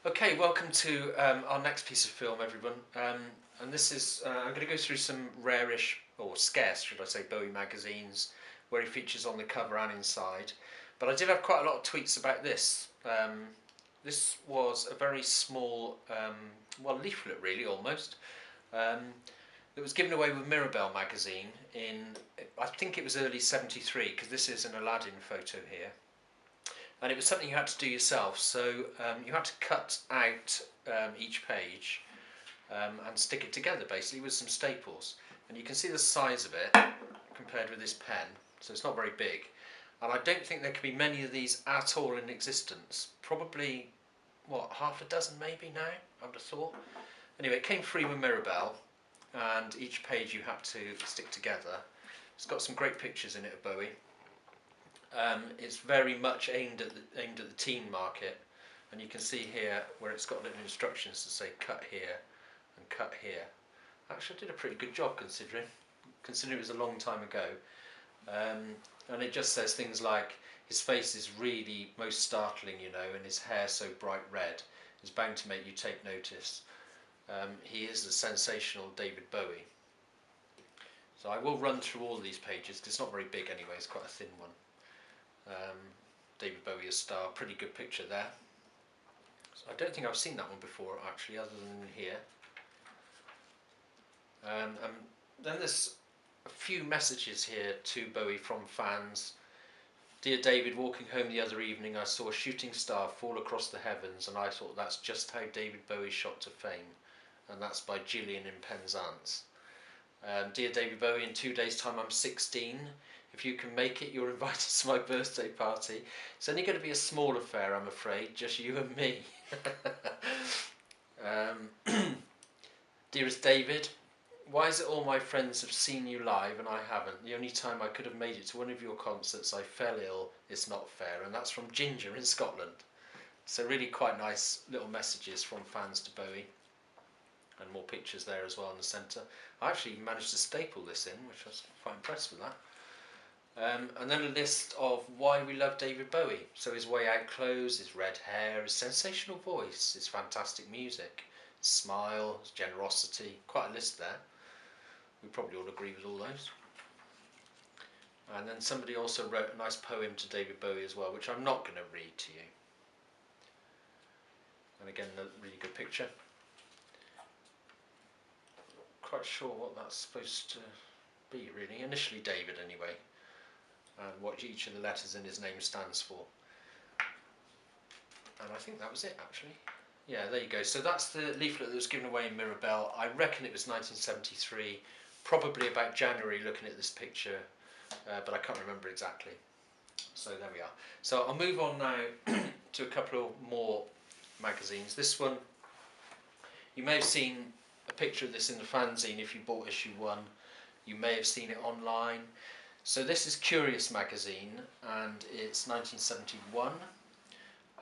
Okay, welcome to our next piece of film, everyone. And this is, I'm going to go through some rarish, or scarce, should I say, Bowie magazines, where he features on the cover and inside. But I did have quite a lot of tweets about this. This was a very small, well, leaflet really, almost. Um, it was given away with Mirabelle magazine in, I think it was early '73, because this is an Aladdin photo here. And it was something you had to do yourself, so you had to cut out each page and stick it together basically with some staples. And you can see the size of it compared with this pen, so it's not very big. And I don't think there could be many of these at all in existence. Probably, what, half a dozen maybe now, I would have thought. Anyway, it came free with Mirabelle, and each page you had to stick together. It's got some great pictures in it of Bowie. It's very much aimed at the teen market, and you can see here where it's got little instructions to say cut here and cut here. Actually, I did a pretty good job considering it was a long time ago. And it just says things like his face is really most startling, you know, and his hair so bright red is bound to make you take notice. He is the sensational David Bowie. So I will run through all of these pages because it's not very big anyway, it's quite a thin one. David Bowie as star, pretty good picture there. So I don't think I've seen that one before actually, other than here. And then there's a few messages here to Bowie from fans. Dear David, walking home the other evening I saw a shooting star fall across the heavens and I thought that's just how David Bowie shot to fame. And that's by Gillian in Penzance. Dear David Bowie, in 2 days time I'm 16. If you can make it, you're invited to my birthday party. It's only going to be a small affair, I'm afraid, just you and me. Dearest David, why is it all my friends have seen you live and I haven't? The only time I could have made it to one of your concerts I fell ill. It's not fair. And that's from Ginger in Scotland. So really quite nice little messages from fans to Bowie. And more pictures there as well in the centre. I actually managed to staple this in, which I was quite impressed with that. And then a list of why we love David Bowie. So his way out clothes, his red hair, his sensational voice, his fantastic music, his smile, his generosity. Quite a list there. We probably all agree with all those. And then somebody also wrote a nice poem to David Bowie as well, which I'm not going to read to you. And again, a really good picture. Quite sure what that's supposed to be really. Initially David anyway. And what each of the letters in his name stands for. And I think that was it actually. Yeah, there you go. So that's the leaflet that was given away in Mirabelle. I reckon it was 1973, probably about January looking at this picture, but I can't remember exactly. So there we are. So I'll move on now to a couple of more magazines. This one, you may have seen a picture of this in the fanzine if you bought issue 1. You may have seen it online. So this is Curious magazine and it's 1971,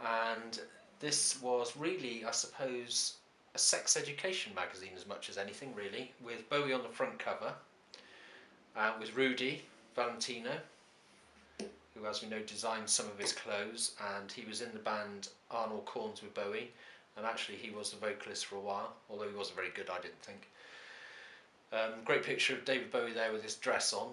and this was really, I suppose, a sex education magazine as much as anything really, with Bowie on the front cover, with Rudy Valentino, who as we know designed some of his clothes, and he was in the band Arnold Corns with Bowie, and actually he was the vocalist for a while, although he wasn't very good I didn't think. Great picture of David Bowie there with his dress on.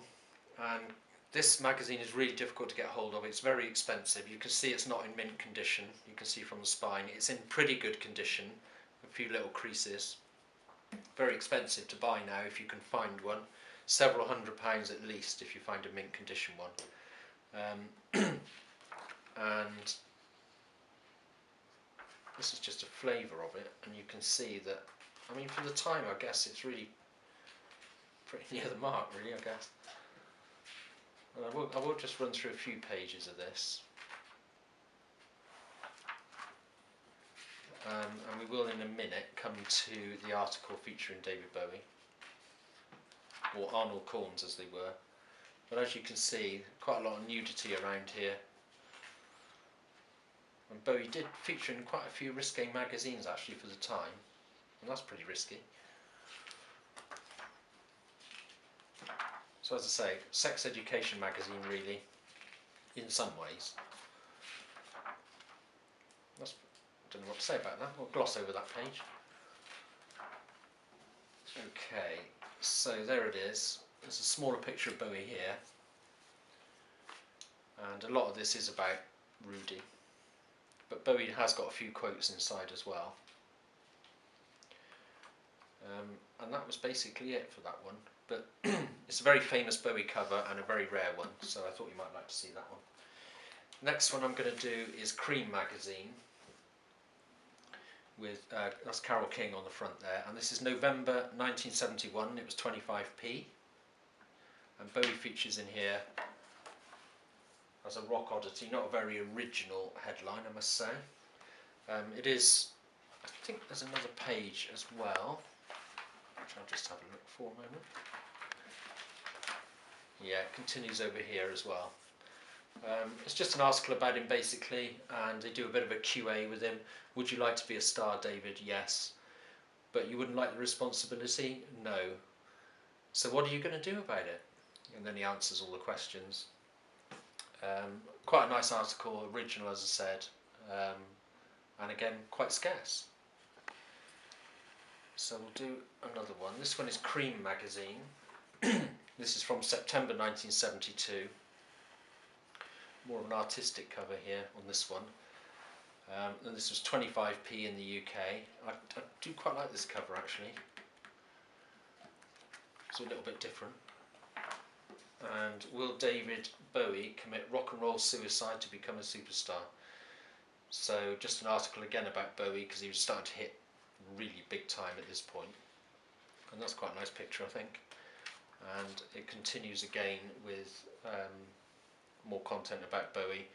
And this magazine is really difficult to get hold of. It's very expensive. You can see it's not in mint condition. You can see from the spine. It's in pretty good condition. A few little creases. Very expensive to buy now if you can find one. Several £100 at least if you find a mint condition one. And this is just a flavour of it. And you can see that, I mean, for the time I guess it's really pretty near the mark really, I guess. And I will just run through a few pages of this, and we will in a minute come to the article featuring David Bowie, or Arnold Corns as they were. But as you can see, quite a lot of nudity around here. And Bowie did feature in quite a few risque magazines actually for the time, and that's pretty risky. So as I say, sex education magazine really, in some ways. That's don't know what to say about that. We'll gloss over that page. Okay, so there it is. There's a smaller picture of Bowie here, and a lot of this is about Rudy, but Bowie has got a few quotes inside as well. And that was basically it for that one, but it's a very famous Bowie cover and a very rare one, so I thought you might like to see that one. Next one I'm going to do is Cream magazine, with that's Carole King on the front there, and this is November 1971. It was 25p, and Bowie features in here as a rock oddity. Not a very original headline, I must say. It is, I think there's another page as well, which I'll just have a look for a moment. Yeah, it continues over here as well. It's just an article about him basically, and they do a bit of a QA with him. Would you like to be a star, David? Yes. But you wouldn't like the responsibility? No. So what are you going to do about it? And then he answers all the questions. Quite a nice article, original as I said, and again quite scarce. So we'll do another one. This one is Cream magazine. This is from September 1972. More of an artistic cover here on this one. And this was 25p in the UK. I do quite like this cover actually. It's a little bit different. And will David Bowie commit rock and roll suicide to become a superstar? So just an article again about Bowie, because he was starting to hit really big time at this point. And that's quite a nice picture, I think. And it continues again with more content about Bowie.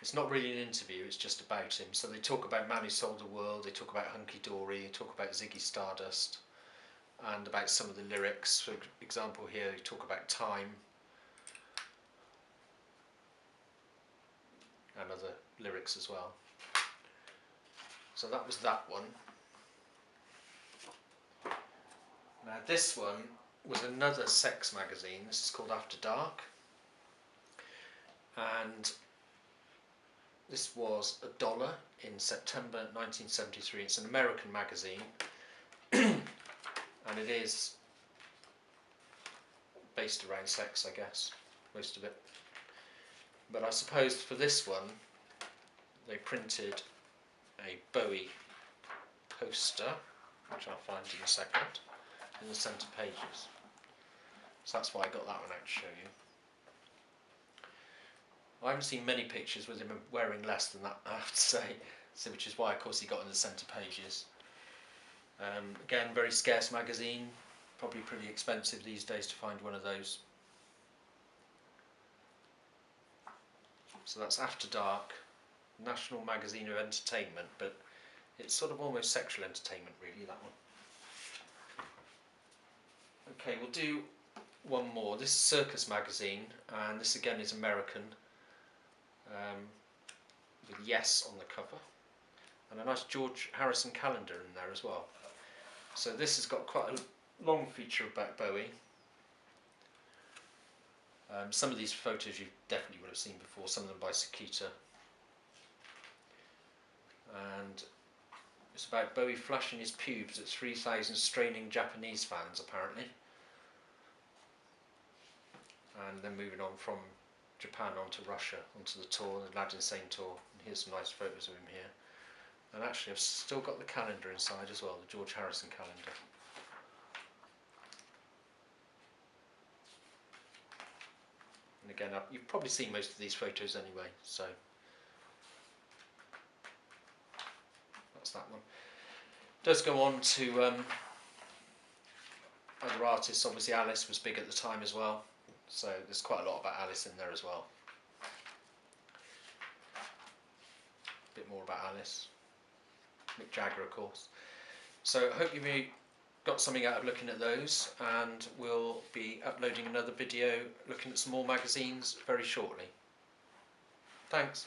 It's not really an interview, it's just about him. So they talk about Man Who Sold the World, they talk about Hunky Dory, they talk about Ziggy Stardust, and about some of the lyrics. For example here, they talk about time, and other lyrics as well. So that was that one. Now this one was another sex magazine. This is called After Dark, and this was $1 in September 1973. It's an American magazine, and it is based around sex, I guess, most of it. But I suppose for this one, they printed a Bowie poster, which I'll find in a second, in the centre pages. So that's why I got that one out to show you. I haven't seen many pictures with him wearing less than that, I have to say, so which is why, of course, he got in the centre pages. Again, very scarce magazine, probably pretty expensive these days to find one of those. So that's After Dark, National Magazine of Entertainment, but it's sort of almost sexual entertainment really, that one. Okay, we'll do one more. This is Circus magazine, and this again is American, with Yes on the cover, and a nice George Harrison calendar in there as well. So this has got quite a long feature about Bowie. Some of these photos you definitely would have seen before, some of them by Sakita. And it's about Bowie flashing his pubes at 3,000 straining Japanese fans apparently. And then moving on from Japan onto Russia, onto the tour, the Lad Insane tour. And here's some nice photos of him here. And actually I've still got the calendar inside as well, the George Harrison calendar. And again, you've probably seen most of these photos anyway, so that's that one. Does go on to other artists. Obviously Alice was big at the time as well, so there's quite a lot about Alice in there as well. A bit more about Alice. Mick Jagger, of course. So I hope you got something out of looking at those, and we'll be uploading another video looking at some more magazines very shortly. Thanks.